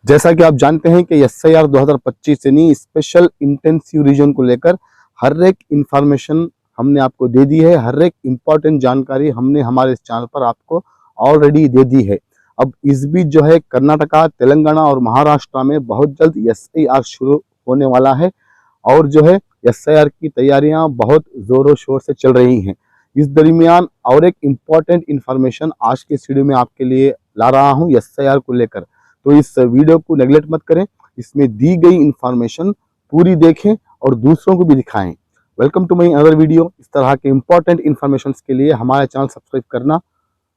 जैसा कि आप जानते हैं कि एसआईआर 2025 यानी स्पेशल इंटेंसिव रीजन को लेकर हर एक इंफॉर्मेशन हमने आपको दे दी है। हर एक इम्पॉर्टेंट जानकारी हमने हमारे इस चैनल पर आपको ऑलरेडी दे दी है। अब इस बीच जो है कर्नाटका, तेलंगाना और महाराष्ट्र में बहुत जल्द एसआईआर शुरू होने वाला है और जो है एसआईआर की तैयारियां बहुत जोरों शोर से चल रही हैं। इस दरमियान और एक इम्पॉर्टेंट इंफॉर्मेशन आज के वीडियो में आपके लिए ला रहा हूं एसआईआर को लेकर, तो इस वीडियो को नेगलेक्ट मत करें। इसमें दी गई इंफॉर्मेशन पूरी देखें और दूसरों को भी दिखाएं। Welcome to my other video. इस तरह के इंपॉर्टेंट इन्फॉर्मेशन के लिए हमारे चैनल सब्सक्राइब करना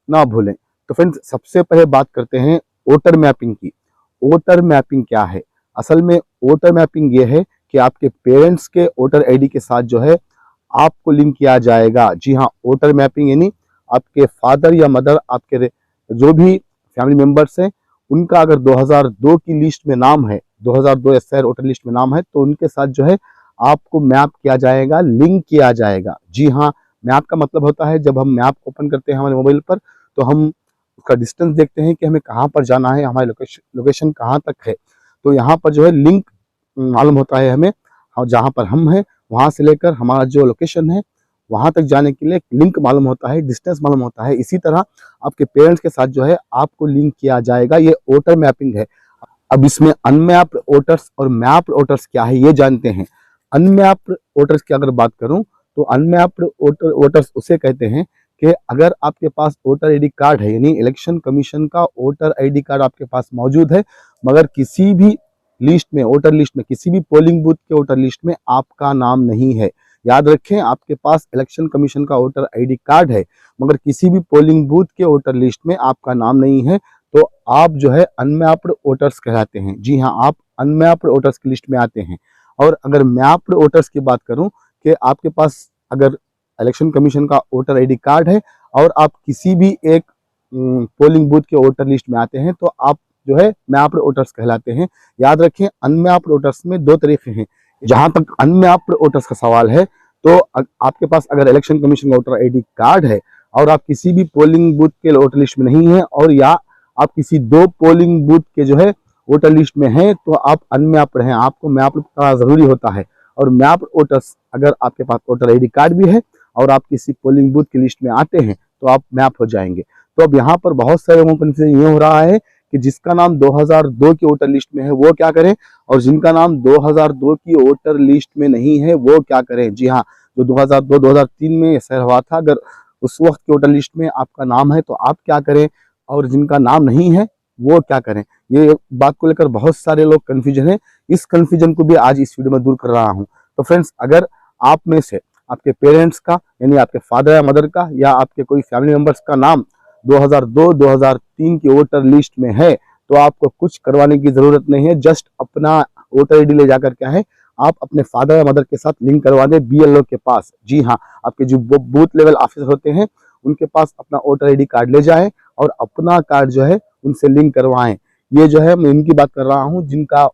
ना भूलें। तो फ्रेंड्स, सबसे पहले बात करते हैं वोटर मैपिंग की। वोटर मैपिंग क्या है? असल में वोटर मैपिंग ये है कि आपके पेरेंट्स के वोटर आईडी के साथ जो है आपको लिंक किया जाएगा। जी हाँ, वोटर मैपिंग यानी आपके फादर या मदर, आपके जो भी फैमिली मेंबर्स हैं, उनका अगर 2002 की लिस्ट में नाम है, 2002 एसआईआर वोटर लिस्ट में नाम है, तो उनके साथ जो है आपको मैप किया जाएगा, लिंक किया जाएगा। जी हाँ, मैप का मतलब होता है जब हम मैप ओपन करते हैं हमारे मोबाइल पर, तो हम उसका डिस्टेंस देखते हैं कि हमें कहाँ पर जाना है, हमारी लोकेशन कहाँ तक है। तो यहाँ पर जो है लिंक मालूम होता है हमें, जहाँ पर हम हैं वहाँ से लेकर हमारा जो लोकेशन है वहाँ तक जाने के लिए लिंक मालूम होता है, डिस्टेंस मालूम होता है। इसी तरह आपके पेरेंट्स के साथ जो है आपको लिंक किया जाएगा। ये वोटर मैपिंग है। अब इसमें अनमैप्ड वोटर्स और मैप्ड वोटर्स क्या है ये जानते हैं। अनमैप्ड वोटर्स की अगर बात करूं तो अनमैप्ड वोटर्स उसे कहते हैं कि अगर आपके पास वोटर आईडी कार्ड है, यानी इलेक्शन कमीशन का वोटर आईडी कार्ड आपके पास मौजूद है, मगर किसी भी लिस्ट में, वोटर लिस्ट में, किसी भी पोलिंग बूथ के वोटर लिस्ट में आपका नाम नहीं है। याद रखें, आपके पास इलेक्शन कमीशन का वोटर आईडी कार्ड है मगर किसी भी पोलिंग बूथ के वोटर लिस्ट में आपका नाम नहीं है, तो आप जो है अनमैप्ड वोटर्स कहलाते हैं। जी हाँ, आप अनमैप्ड वोटर्स की लिस्ट में आते हैं। और अगर मैप्ड वोटर्स की बात करूं कि आपके पास अगर इलेक्शन कमीशन का वोटर आईडी कार्ड है और आप किसी भी एक पोलिंग बूथ के वोटर लिस्ट में आते हैं, तो आप जो है मैप्ड वोटर्स कहलाते हैं। याद रखें, अनमैप्ड वोटर्स में दो तरीके हैं। जहां तक अनमैप्ड वोटर्स का सवाल है, तो आपके पास अगर इलेक्शन कमीशन का वोटर आईडी कार्ड है और आप किसी भी पोलिंग बूथ के वोटर लिस्ट में नहीं है, और या आप किसी दो पोलिंग बूथ के जो है वोटर लिस्ट में हैं, तो आप अनमैप्ड हैं। आपको मैप्ड करना जरूरी होता है। और मैप्ड वोटर्स, अगर आपके पास वोटर आईडी कार्ड भी है और आप किसी पोलिंग बूथ की लिस्ट में आते हैं, तो आप मैप हो जाएंगे। तो अब यहाँ पर बहुत सारे लोगों को कंफ्यूजन ये हो रहा है कि जिसका नाम 2002 की वोटर लिस्ट में है वो क्या करें, और जिनका नाम 2002 की वोटर लिस्ट में नहीं है वो क्या करें। जी हाँ, जो 2002-2003 में एसआईआर हुआ था, अगर उस वक्त की वोटर लिस्ट में आपका नाम है तो आप क्या करें, और जिनका नाम नहीं है वो क्या करें। ये बात को लेकर बहुत सारे लोग कंफ्यूजन है। इस कंफ्यूजन को भी आज इस वीडियो में दूर कर रहा हूं। तो फ्रेंड्स, अगर आप में से आपके पेरेंट्स का, यानी आपके फादर या मदर का, या आपके कोई फैमिली मेंबर्स का नाम 2002-2003 की वोटर लिस्ट में है, तो आपको कुछ करवाने की जरूरत नहीं है। जस्ट अपना वोटर आईडी ले जाकर क्या है, आप अपने फादर या मदर के साथ लिंक करवा दें बीएलओ के पास। जी हाँ, आपके जो बूथ लेवल ऑफिसर होते हैं उनके पास अपना वोटर आईडी कार्ड ले जाएं और अपना कार्ड जो है उनसे लिंक करवाएं। ये जो है मैं इनकी बात कर रहा हूं जिनका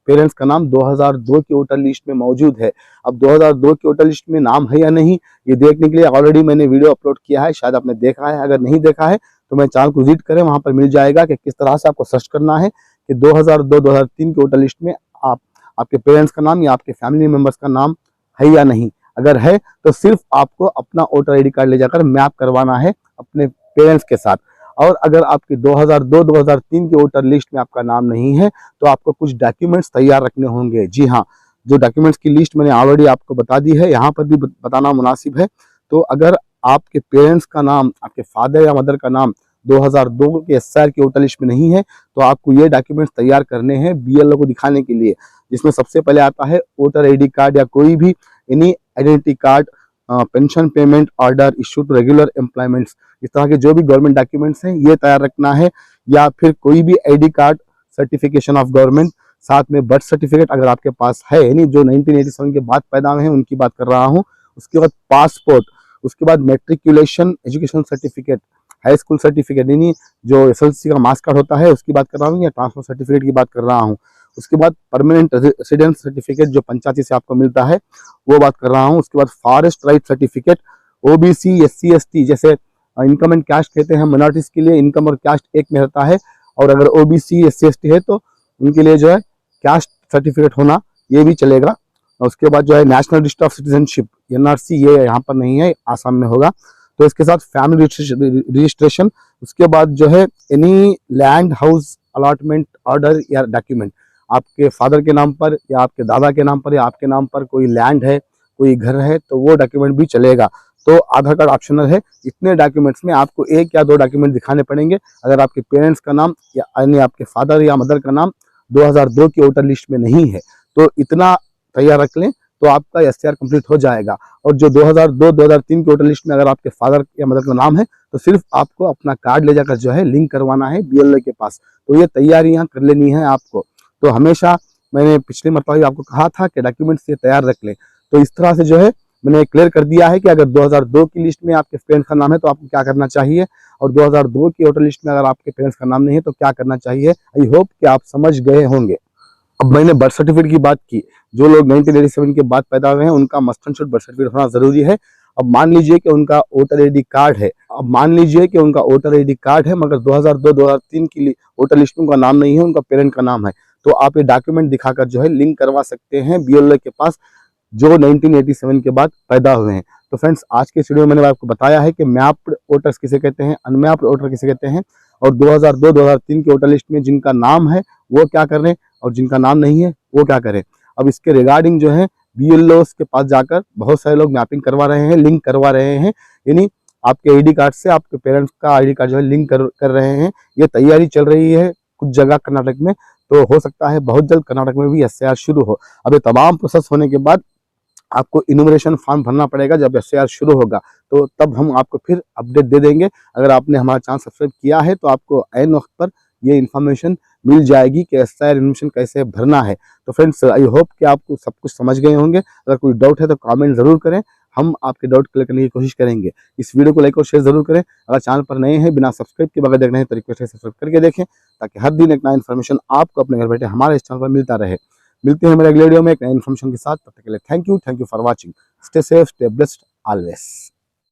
पेरेंट्स का नाम 2002 की वोटर लिस्ट में मौजूद है। अब 2002 की वोटर लिस्ट में नाम है या नहीं, ये देखने के लिए ऑलरेडी मैंने वीडियो अपलोड किया है, शायद आपने देखा है। अगर नहीं देखा है तो मैं चैनल को विजिट करें, वहां पर मिल जाएगा कि किस तरह से आपको सर्च करना है कि 2002-2003 की वोटर लिस्ट में आपके पेरेंट्स का नाम या आपके फैमिली मेंबर्स का नाम है या नहीं। अगर है तो सिर्फ आपको अपना वोटर आईडी कार्ड ले जाकर मैप करवाना है अपने पेरेंट्स के साथ। और अगर आपके 2002-2003 की वोटर लिस्ट में आपका नाम नहीं है, तो आपको कुछ डॉक्यूमेंट्स तैयार रखने होंगे। जी हाँ, जो डॉक्यूमेंट्स की लिस्ट मैंने ऑलरेडी आपको बता दी है, यहाँ पर भी बताना मुनासिब है। तो अगर आपके पेरेंट्स का नाम, आपके फादर या मदर का नाम 2002 के एसआईआर की वोटर लिस्ट में नहीं है, तो आपको ये डॉक्यूमेंट्स तैयार करने हैं बीएलओ को दिखाने के लिए, जिसमें सबसे पहले आता है वोटर आईडी कार्ड या कोई भी any identity card, pension payment order issue to regular employments, इस तरह के जो भी गवर्नमेंट डॉक्यूमेंट्स हैं ये तैयार रखना है। या फिर कोई भी ID card, certification of government, साथ में बर्थ सर्टिफिकेट अगर आपके पास है, यानी जो 1987 के बाद पैदा हुए हैं उनकी बात कर रहा हूँ। उसके बाद पासपोर्ट, उसके बाद matriculation education certificate, high school certificate, यानी जो एसएलसी का मार्क्स कार्ड होता है उसकी बात कर रहा हूँ, या ट्रांसफर सर्टिफिकेट की बात कर रहा हूँ। उसके बाद परमानेंट रेसिडेंस सर्टिफिकेट जो पंचायती से आपको मिलता है वो बात कर रहा हूँ। उसके बाद forest right certificate, OBC, SC, ST, जैसे इनकम एंड कैस्ट कहते हैं माइनॉरिटीज के लिए, इनकम और कैस्ट एक में रहता है। और अगर ओबीसी, एससी, एसटी है तो उनके लिए जो है कास्ट सर्टिफिकेट होना ये भी चलेगा। और उसके बाद जो है national register of citizenship NRC, ये यहाँ पर नहीं है, आसाम में होगा। तो इसके साथ फैमिली रजिस्ट्रेशन, उसके बाद जो है any land house allotment order या डॉक्यूमेंट, आपके फादर के नाम पर या आपके दादा के नाम पर या आपके नाम पर कोई लैंड है, कोई घर है, तो वो डॉक्यूमेंट भी चलेगा। तो आधार कार्ड ऑप्शनल है। इतने डॉक्यूमेंट्स में आपको 1 या 2 डॉक्यूमेंट दिखाने पड़ेंगे। अगर आपके पेरेंट्स का नाम या यानी आपके फादर या मदर का नाम 2002 की वोटर लिस्ट में नहीं है, तो इतना तैयार रख लें तो आपका SIR कंप्लीट हो जाएगा। और जो 2002-2003 की वोटर लिस्ट में अगर आपके फादर या मदर का नाम है, तो सिर्फ आपको अपना कार्ड ले जाकर जो है लिंक करवाना है BLO के पास। तो ये तैयारियां कर लेनी है आपको। तो हमेशा मैंने पिछले मरतबा भी आपको कहा था कि डॉक्यूमेंट्स ये तैयार रख लें। तो इस तरह से जो है मैंने क्लियर कर दिया है कि अगर 2002 की लिस्ट में आपके पेरेंट्स का नाम है तो आपको क्या करना चाहिए, और 2002 की वोटर लिस्ट में अगर आपके पेरेंट्स का नाम नहीं है तो क्या करना चाहिए। आई होप कि आप समझ गए होंगे। अब मैंने बर्थ सर्टिफिकेट की बात की। जो लोग 1987 के बाद पैदा हुए हैं उनका must and should birth certificate होना जरूरी है। अब मान लीजिए कि उनका वोटर ID कार्ड है, मगर 2002-2003 की वोटर लिस्ट में उनका नाम नहीं है, उनका पेरेंट का नाम है, तो आप ये डॉक्यूमेंट दिखाकर जो है लिंक करवा सकते हैं BLO के पास, जो 1987 के बाद पैदा हुए हैं। तो फ्रेंड्स, आज के इस वीडियो में मैंने आपको बताया है कि मैप्ड वोटर्स किसे कहते हैं, अनमैप्ड वोटर किसे कहते हैं, और 2002-2003 की वोटर लिस्ट में जिनका नाम है वो क्या कर रहे हैं और जिनका नाम नहीं है वो क्या करें। अब इसके रिगार्डिंग जो है BLOs के पास जाकर बहुत सारे लोग मैपिंग करवा रहे हैं, लिंक करवा रहे हैं, यानी आपके ID कार्ड से आपके पेरेंट्स का ID कार्ड जो है लिंक कर रहे हैं। ये तैयारी चल रही है कुछ जगह कर्नाटक में, तो हो सकता है बहुत जल्द कर्नाटक में भी SIR शुरू हो। अब ये तमाम प्रोसेस होने के बाद आपको इन्यूमरेशन फॉर्म भरना पड़ेगा। जब SIR शुरू होगा तो तब हम आपको फिर अपडेट दे देंगे। अगर आपने हमारा चैनल सब्सक्राइब किया है तो आपको ऐन वक्त पर ये इन्फॉर्मेशन मिल जाएगी कि SIR इन्फॉर्मेशन कैसे भरना है। तो फ्रेंड्स, आई होप कि आपको सब कुछ समझ गए होंगे। अगर कोई डाउट है तो कमेंट जरूर करें, हम आपके डाउट क्लियर करने की कोशिश करेंगे। इस वीडियो को लाइक और शेयर जरूर करें। अगर चैनल पर नए हैं, बिना सब्सक्राइब के बगैर देख रहे हैं तो रिक्वेस्ट है सब्सक्राइब करके देखें, ताकि हर दिन एक नया इन्फॉर्मेशन आपको अपने घर बैठे हमारे इस चैनल पर मिलता रहे। मिलते हैं मेरे अगले वीडियो में एक नए इन्फॉर्मेशन के साथ। तब तक के लिए thank you for watching. Stay safe, stay blessed always.